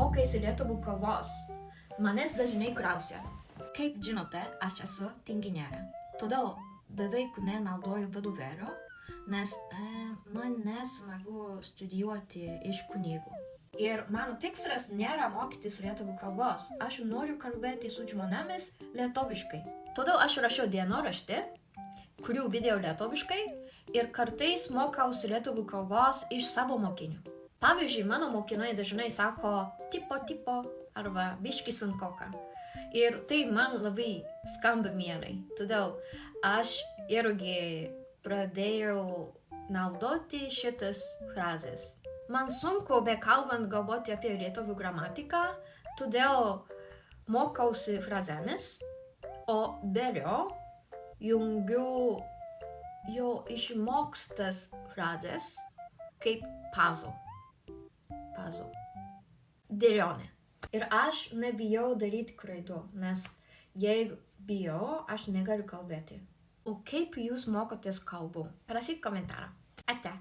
mokaisi lietuvių kalbos? Manęs dažnai klausia. Kaip žinote, aš esu tinginėrė. Todėl beveik nenaudoju vadovėlių, nes man nesmagu studijuoti iš knygų. Ir mano tikslas nėra mokytis lietuvių kalbos. Aš noriu kalbėti su žmonėmis lietuviškai. Todėl aš rašiau dienoraštį, kuriu video lietuviškai ir kartais mokausi lietuvių kalbos iš savo mokinių. Pavyzdžiui, mano mokiniai dažnai sako tipo arba biški sunkoka. Ir tai man labai skamba mielai. Todėl aš irgi pradėjau naudoti šitas frazes. Man sunku bekalbant galvoti apie lietuvių gramatiką, todėl mokausi frazėmis, o vėliau jungiu jo išmokstas frazes kaip puzzle. Dėlionė. Ir aš nebijau daryti klaidų, nes jei bijau, aš negaliu kalbėti. O kaip jūs mokotės kalbų? Parašyk komentarą. Ate.